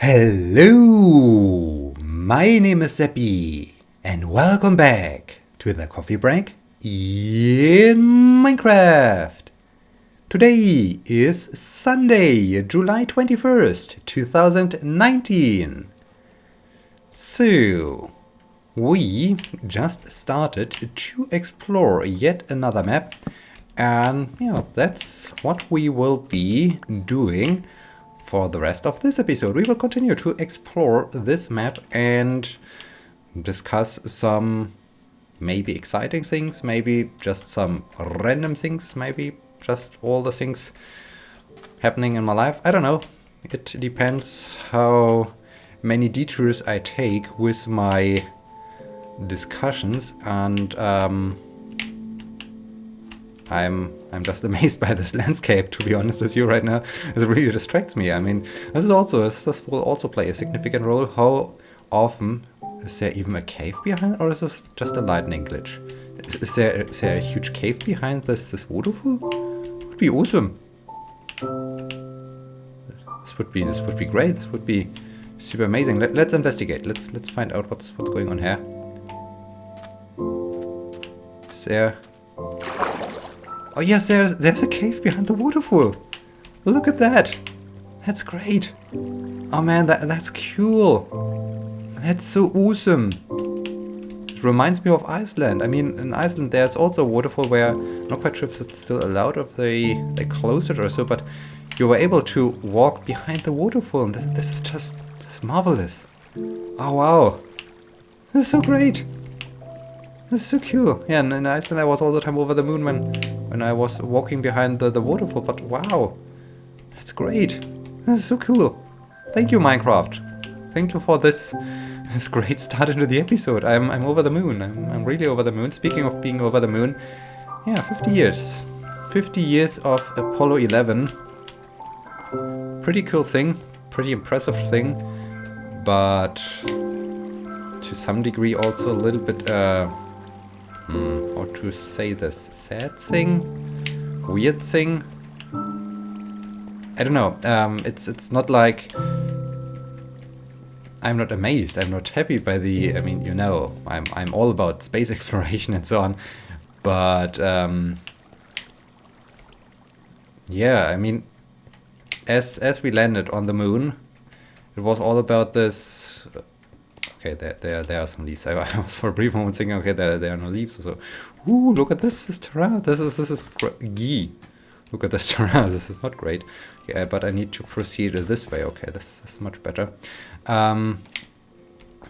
Hello, my name is Sebbi, and welcome back to the coffee break in Minecraft. Today is Sunday, July 21st, 2019. So, we just started to explore yet another map, and that's what we will be doing for the rest of this episode. We will continue to explore this map and discuss some maybe exciting things, maybe just some random things, maybe just all the things happening in my life. I don't know. It depends how many detours I take with my discussions, and I'm just amazed by this landscape, to be honest with you right now. It really distracts me. I mean, this will also play a significant role. How often is there even a cave behind, or is this just a lightning glitch? Is there a huge cave behind this waterfall? Would be awesome. This would be great. This would be super amazing. Let's investigate. Let's find out what's going on here. Is there? Oh yes, there's a cave behind the waterfall. Look at that. That's great. Oh man, that's cool. That's so awesome. It reminds me of Iceland. I mean, in Iceland there's also a waterfall where I'm not quite sure if it's still allowed, or if they closed it or so, but you were able to walk behind the waterfall, and this is just marvelous. Oh wow. This is so great. This is so cool. Yeah, and in Iceland I was all the time over the moon when I was walking behind the waterfall, but wow. That's great. This is so cool. Thank you, Minecraft. Thank you for this great start into the episode. I'm over the moon. I'm really over the moon. Speaking of being over the moon, yeah, 50 years. 50 years of Apollo 11. Pretty cool thing. Pretty impressive thing. But to some degree also a little bit, how to say this? Sad thing? Weird thing? I don't know. It's not like I'm not amazed. I'm not happy by the. I mean, I'm all about space exploration and so on. But yeah, I mean, as we landed on the moon, it was all about this. Okay, there are some leaves. I was for a brief moment thinking, okay, there are no leaves. So, ooh, look at this terrain. This is great. Look at this terrain. This is not great. Yeah, but I need to proceed this way. Okay, this is much better. Yeah,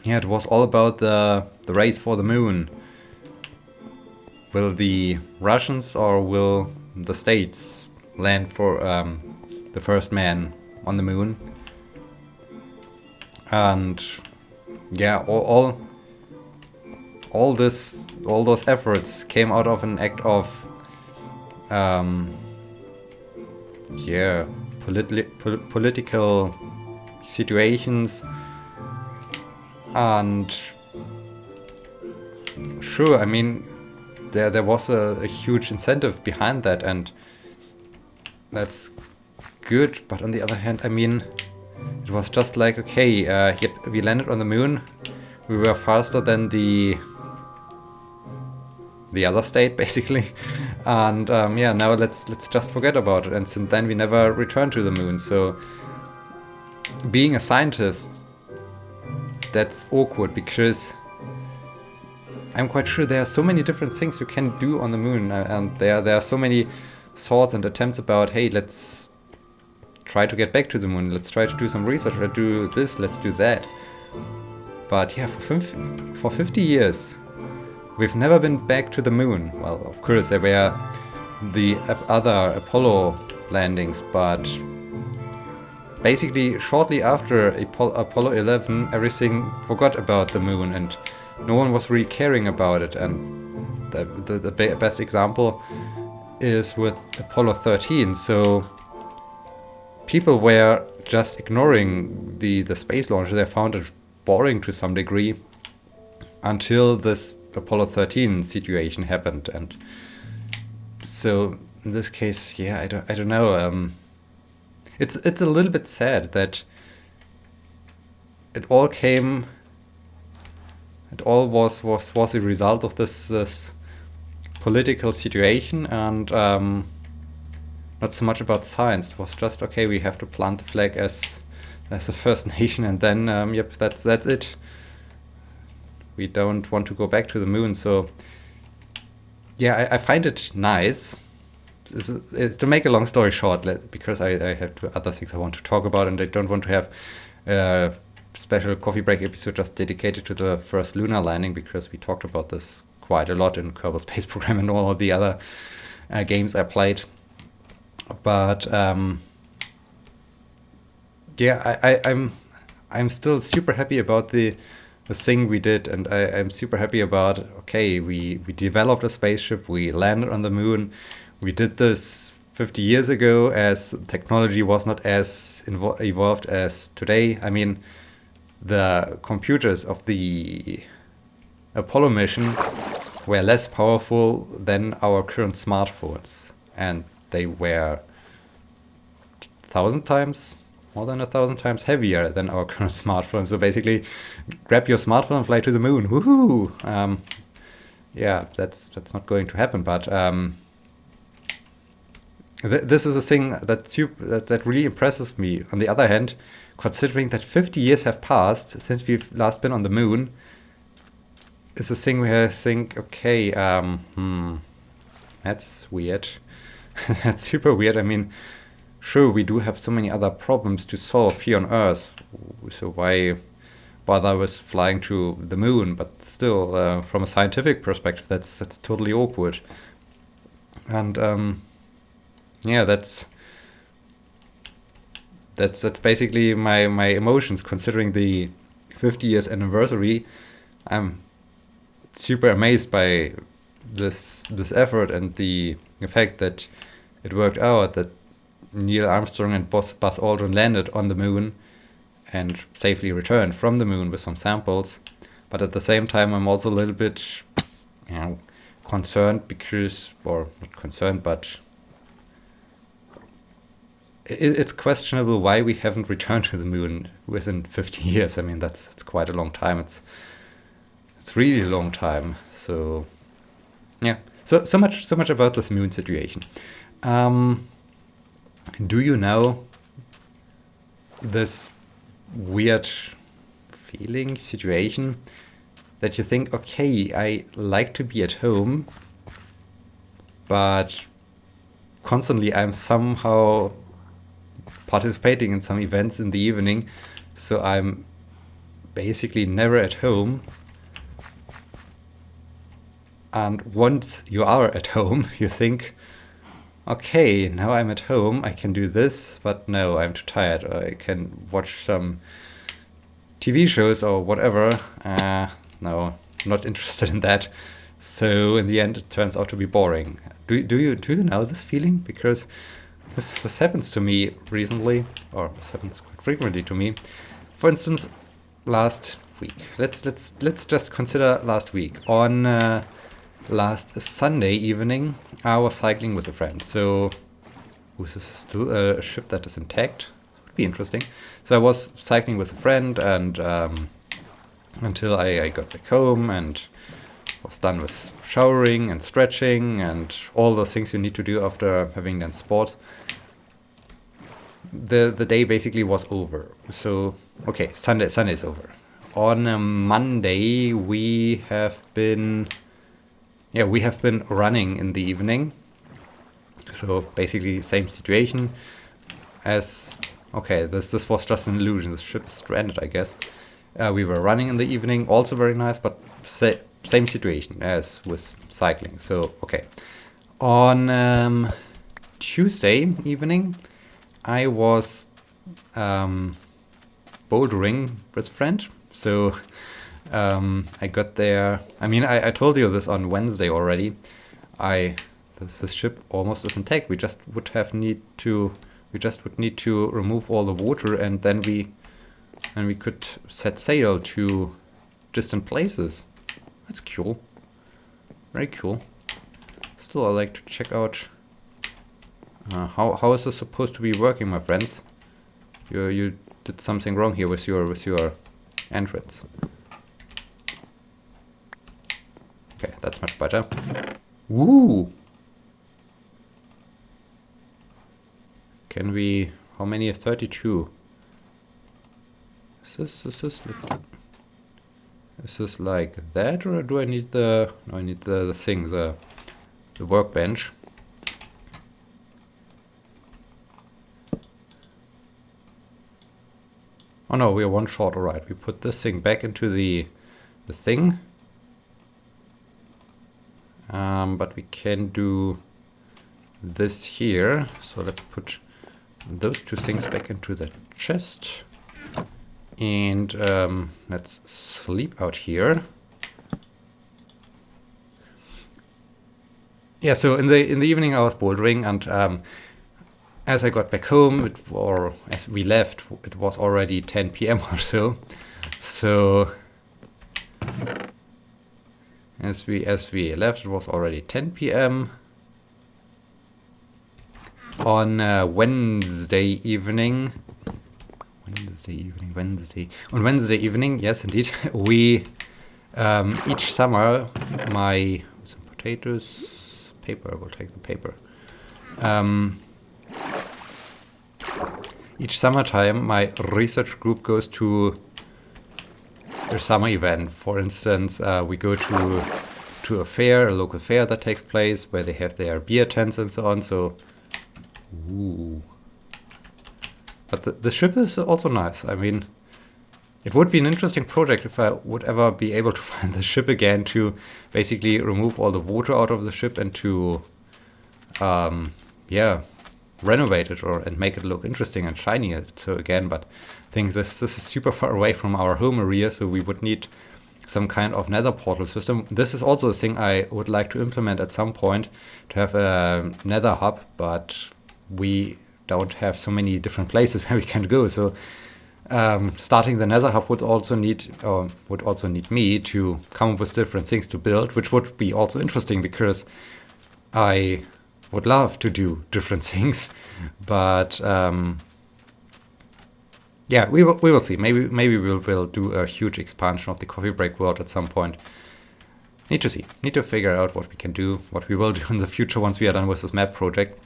it was all about the race for the moon. Will the Russians or will the States land for the first man on the moon? And yeah, all those efforts came out of an act of political situations, and sure, I mean, there was a huge incentive behind that, and that's good. But on the other hand, I mean, it was just like, okay, yep, we landed on the moon. We were faster than the other state, basically, and yeah, now let's just forget about it. And since then, we never returned to the moon. So, being a scientist, that's awkward, because I'm quite sure there are so many different things you can do on the moon, and there are so many thoughts and attempts about, hey, let's try to get back to the moon, let's try to do some research, let's do this, let's do that. But yeah, for 50 years, we've never been back to the moon. Well, of course, there were the other Apollo landings, but basically shortly after Apollo 11, everything forgot about the moon, and no one was really caring about it. And the best example is with Apollo 13. So people were just ignoring the space launch. They found it boring to some degree until this Apollo 13 situation happened. And so in this case, yeah, I don't know. It's a little bit sad that it all came. It all was a result of this political situation, and not so much about science. It was just, okay, we have to plant the flag as a First Nation, and then yep, that's it. We don't want to go back to the moon. So yeah, I find it nice. To make a long story short, because I have other things I want to talk about, and I don't want to have a special coffee break episode just dedicated to the first lunar landing, because we talked about this quite a lot in Kerbal Space Program and all the other games I played. But yeah, I'm still super happy about the thing we did, and I'm super happy about, okay, we developed a spaceship, we landed on the moon. We did this 50 years ago, as technology was not as evolved as today. I mean, the computers of the Apollo mission were less powerful than our current smartphones, and they were 1,000 times, more than 1,000 times heavier than our current smartphones. So basically, grab your smartphone and fly to the moon. Woohoo! Yeah, that's not going to happen, but this is a thing that really impresses me. On the other hand, considering that 50 years have passed since we've last been on the moon, is a thing where I think, okay, that's weird. That's super weird. I mean, sure, we do have so many other problems to solve here on Earth, so why bother with flying to the moon? But still, from a scientific perspective, that's totally awkward. And yeah, that's basically my emotions. Considering the 50 years anniversary, I'm super amazed by this effort and the fact that it worked out, that Neil Armstrong and Buzz Aldrin landed on the moon and safely returned from the moon with some samples. But at the same time, I'm also a little bit, concerned because, or not concerned, but it's questionable why we haven't returned to the moon within 50 years. I mean, it's quite a long time. It's really a long time. So yeah. So much about this moon situation. Do you know this weird feeling, situation, that you think, okay, I like to be at home, but constantly I'm somehow participating in some events in the evening, so I'm basically never at home. And once you are at home, you think, okay, now I'm at home, I can do this, but no, I'm too tired. Or I can watch some TV shows or whatever. No, not interested in that. So in the end, it turns out to be boring. Do you know this feeling? Because this happens to me recently, or this happens quite frequently to me. For instance, last week. Let's just consider last week. On last Sunday evening, I was cycling with a friend. So, this is still a ship that is intact. Would be interesting. So I was cycling with a friend, and until I got back home and was done with showering and stretching and all those things you need to do after having done sport. The day basically was over. So, okay, Sunday's over. On a Monday, we have been running in the evening. So basically same situation as, okay, this was just an illusion. The ship is stranded, I guess. We were running in the evening, also very nice, but same situation as with cycling. So, okay. On Tuesday evening, I was bouldering with a friend. So I got there. I mean, I told you this on Wednesday already. This ship almost is intact. We just would need to remove all the water, and then we could set sail to distant places. That's cool. Very cool. Still, I like to check out how is this supposed to be working, my friends. You did something wrong here with your entrance. Okay, that's much better. Woo! Can we... How many is 32? Is this like that, or do I need the... No, I need the thing, the workbench. Oh no, we are one short, alright. We put this thing back into the thing. But we can do this here. So let's put those two things back into the chest. And let's sleep out here. Yeah, so in the evening I was bouldering, and as I got back home, or as we left, it was already 10 p.m. or so. So as we left, it was already 10 p.m. on Wednesday evening. On Wednesday evening, yes, indeed. We each summer, some potatoes, paper. We'll take the paper. Each summertime, my research group goes to a summer event. For instance, we go to a fair, a local fair that takes place, where they have their beer tents and so on. So, ooh. But the ship is also nice. I mean, it would be an interesting project if I would ever be able to find the ship again, to basically remove all the water out of the ship and to, renovate it and make it look interesting and shiny. So again, but I think this is super far away from our home area, so we would need some kind of nether portal system. This is also a thing I would like to implement at some point, to have a nether hub, but we don't have so many different places where we can go. So starting the nether hub would also need me to come up with different things to build, which would be also interesting, because I would love to do different things, but yeah, we will see. Maybe we'll do a huge expansion of the coffee break world at some point. Need to see. Need to figure out what we can do, what we will do in the future once we are done with this map project.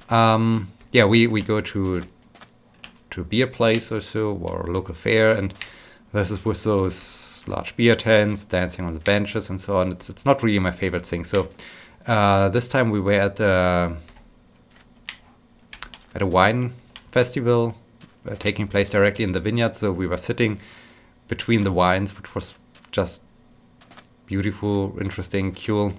Yeah, we go to a beer place or so, or a local fair, and this is with those large beer tents, dancing on the benches and so on. It's not really my favorite thing. So this time we were at a wine festival taking place directly in the vineyard. So we were sitting between the wines, which was just beautiful, interesting, cool.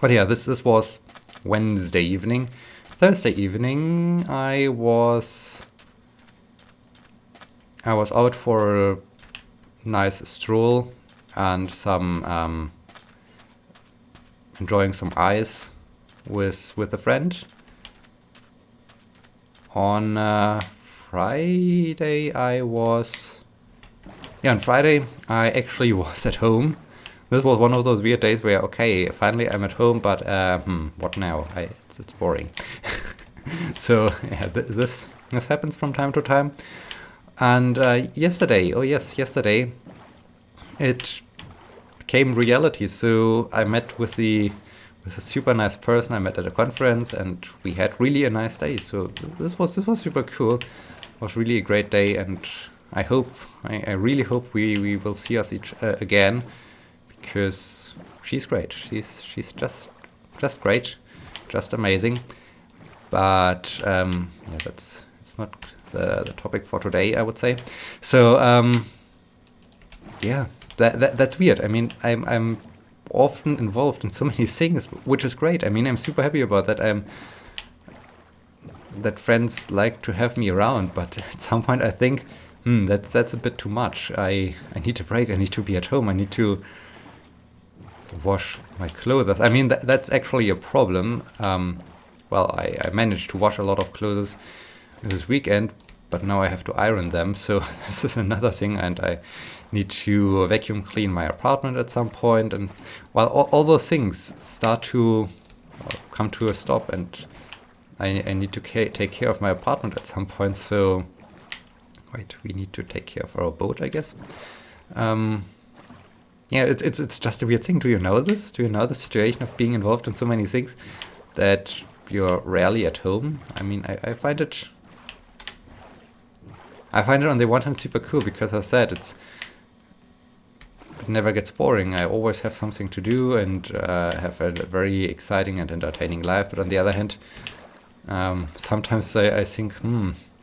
But yeah, this was Wednesday evening. Thursday evening, I was out for a nice stroll and some enjoying some ice with a friend. On Friday, on Friday I actually was at home. This was one of those weird days where, okay, finally I'm at home, but what now? It's boring. So yeah, this happens from time to time. And yesterday, it became reality. So I met with a super nice person I met at a conference, and we had really a nice day. So this was super cool. It was really a great day, and I really hope we will see us again, because she's great. She's just great, just amazing. But it's not the topic for today, I would say. So yeah, that's weird. I mean, I'm often involved in so many things, which is great. I mean, I'm super happy about that. That friends like to have me around, but at some point I think, that's a bit too much. I need a break. I need to be at home. I need to wash my clothes. I mean, that's actually a problem. Well, I managed to wash a lot of clothes this weekend, but now I have to iron them. So this is another thing, and I need to vacuum clean my apartment at some point. And while all those things start to come to a stop, and I need to take care of my apartment at some point. So Wait, we need to take care of our boat, I guess. Yeah, it's just a weird thing. Do you know this? Do you know the situation of being involved in so many things that you're rarely at home? I mean, I find it... I find it on the one hand super cool because, as I said, it never gets boring. I always have something to do and have a very exciting and entertaining life. But on the other hand, sometimes I think,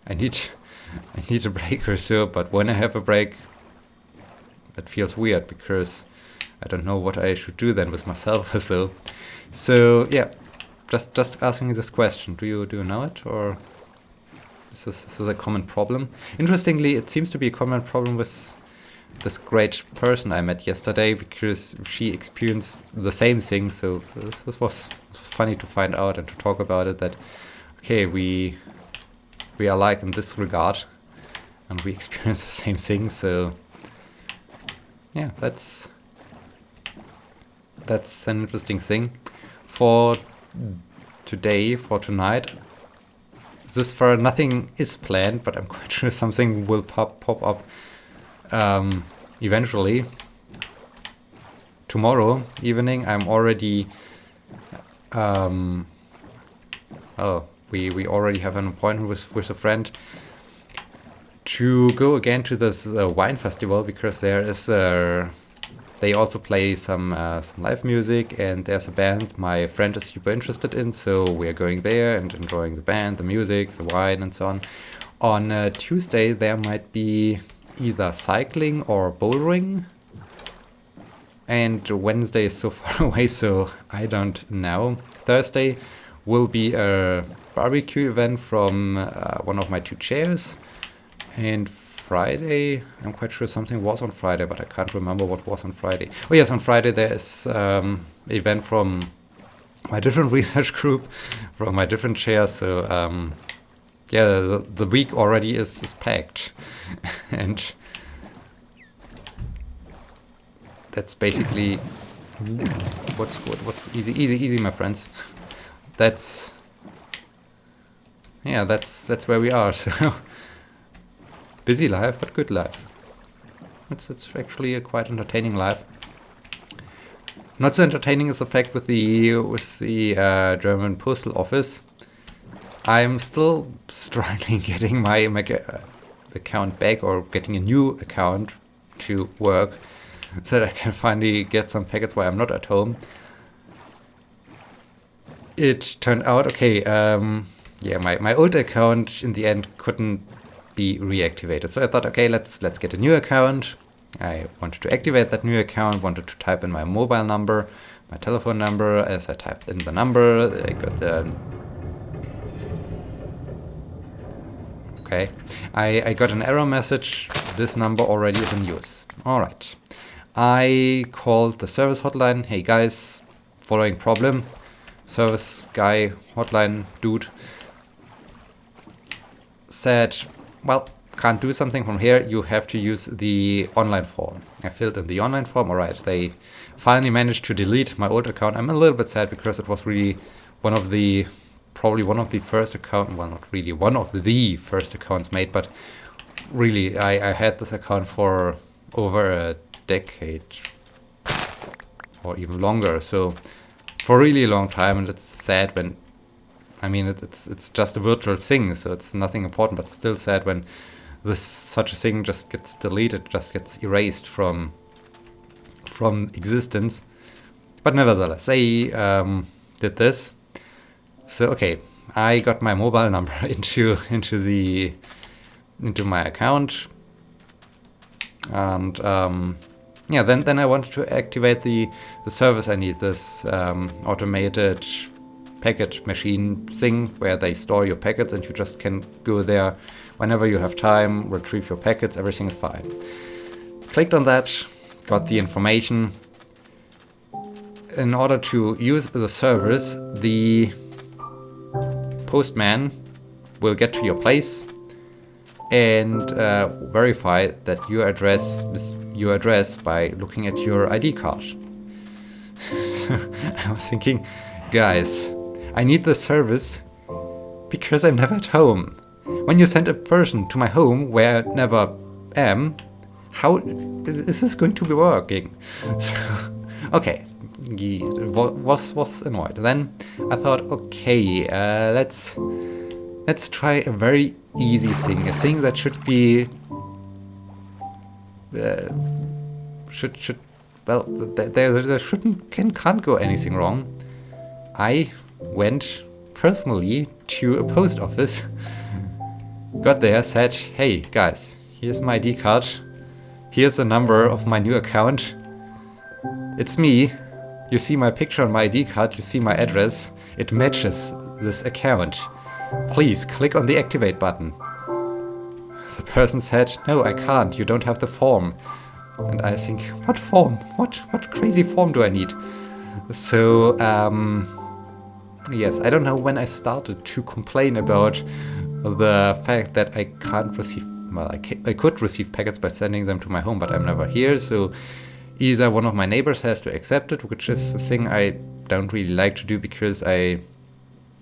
I need a break or so. But when I have a break, it feels weird because I don't know what I should do then with myself or so. So yeah, just asking this question. Do you know it, or this is a common problem? Interestingly, it seems to be a common problem with this great person I met yesterday because she experienced the same thing. So this was funny to find out and to talk about it. That okay, we are alike in this regard, and we experience the same thing. So yeah, that's an interesting thing. For today, for tonight, this far nothing is planned, but I'm quite sure something will pop up eventually. Tomorrow evening, I'm already... we already have an appointment with a friend to go again to this wine festival, because there is they also play some live music, and there's a band my friend is super interested in, so we are going there and enjoying the band, the music, the wine, and so on. On Tuesday there might be either cycling or bouldering, and Wednesday is so far away, so I don't know. Thursday will be a barbecue event from one of my two chairs. And Friday, I'm quite sure something was on Friday, but I can't remember what was on Friday. Oh yes, on Friday there is an event from my different research group, from my different chair. So yeah, the week already is packed. And that's basically... What's easy, my friends. That's where we are. So busy life, but good life. It's actually a quite entertaining life. Not so entertaining is the fact with the German postal office. I'm still struggling getting my account back, or getting a new account to work, so that I can finally get some packets while I'm not at home. It turned out okay. Yeah, my old account in the end couldn't be reactivated. So I thought, okay, let's get a new account. I wanted to activate that new account, wanted to type in my mobile number, my telephone number. As I typed in the number, I got the... Okay, I got an error message. This number already is in use. All right. I called the service hotline. Hey guys, following problem. Service guy, hotline dude, said, well, can't do something from here, you have to use the online form. I filled in the online form. All right, they finally managed to delete my old account. I'm a little bit sad because it was really probably one of the first account, well, not really one of the first accounts made, but really I had this account for over a decade or even longer, so for a really long time. And it's sad when, I mean, it's just a virtual thing, so it's nothing important, but still sad when such a thing just gets deleted, just gets erased from existence. But nevertheless, they did this. So okay, I got my mobile number into my account, and yeah, then I wanted to activate the service I need, this automated package machine thing where they store your packets and you just can go there whenever you have time, retrieve your packets, everything is fine. Clicked on that, got the information. In order to use the service, the postman will get to your place and verify that your address is your address by looking at your ID card. So I was thinking, guys, I need the service because I'm never at home. when you send a person to my home where I never am, how is this going to be working? So, okay, he was annoyed. Then I thought, okay, let's try a very easy thing, a thing that should be well, there can't go anything wrong. I went personally to a post office, got there, said, hey guys, here's my ID card, here's the number of my new account, it's me, you see my picture on my ID card, you see my address, it matches this account, please click on the activate button. The person said, no, I can't, you don't have the form. And I think, what form? What crazy form do I need? So, yes, I don't know when I started to complain about the fact that I can't receive, well, I could receive packets by sending them to my home, but I'm never here, so either one of my neighbors has to accept it, which is a thing I don't really like to do, because I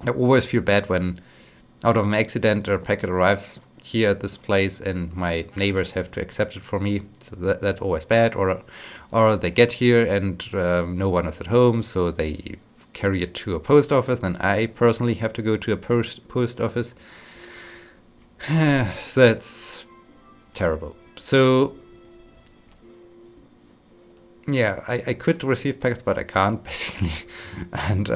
always feel bad when out of an accident a packet arrives here at this place and my neighbors have to accept it for me, so that's always bad. Or they get here and no one is at home, so they carry it to a post office, then I personally have to go to a post office. That's terrible. So yeah, I could receive packets, but I can't, basically. And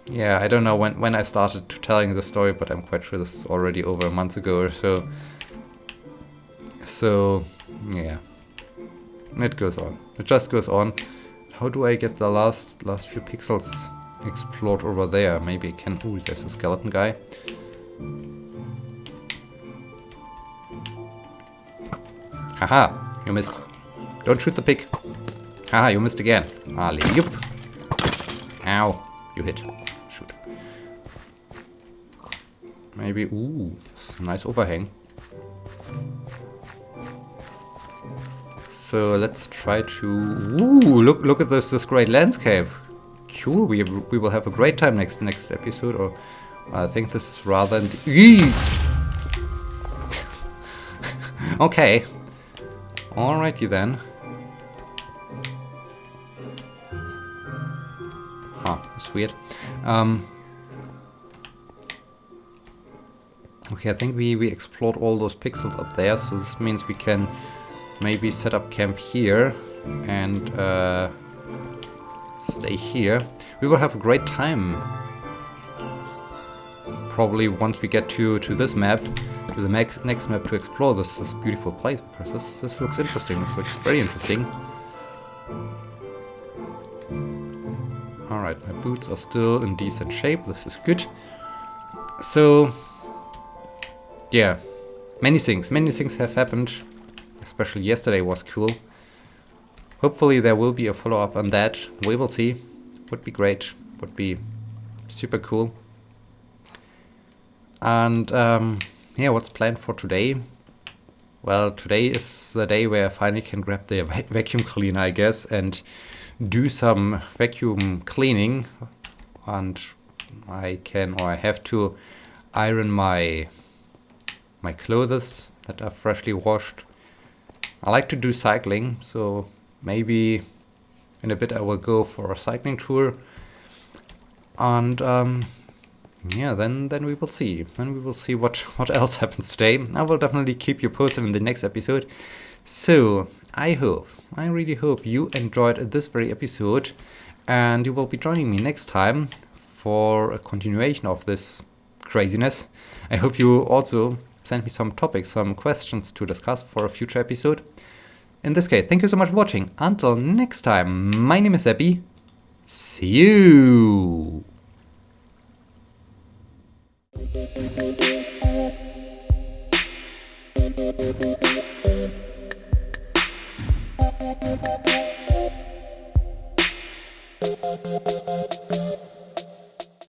yeah, I don't know when I started telling the story, but I'm quite sure this is already over a month ago or so. So, yeah. It goes on. It just goes on. How do I get the last few pixels explored over there? Maybe I can... Ooh, there's a skeleton guy. Haha, you missed. Don't shoot the pig. Haha, you missed again. Ali, yup. Ow, you hit. Shoot. Maybe, ooh, nice overhang. So let's try to, ooh, look at this great landscape. Cool, we will have a great time next episode, or I think this is rather, okay. Alrighty then. Huh, that's weird. Okay, I think we explored all those pixels up there, so this means we can maybe set up camp here and stay here. We will have a great time. Probably once we get to this map, to the next map, to explore this beautiful place, because this looks interesting. This looks very interesting. Alright, my boots are still in decent shape. This is good. So, yeah, many things have happened. Especially yesterday was cool. Hopefully there will be a follow-up on that. We will see. Would be great. Would be super cool. And yeah, what's planned for today? Well, today is the day where I finally can grab the vacuum cleaner, I guess, and do some vacuum cleaning. And I have to iron my clothes that are freshly washed. I like to do cycling, so maybe in a bit I will go for a cycling tour. And yeah, then we will see. Then we will see what else happens today. I will definitely keep you posted in the next episode. So I really hope you enjoyed this very episode, and you will be joining me next time for a continuation of this craziness. I hope you also send me some topics, some questions to discuss for a future episode. In this case, thank you so much for watching. Until next time, my name is Sebbi. See you!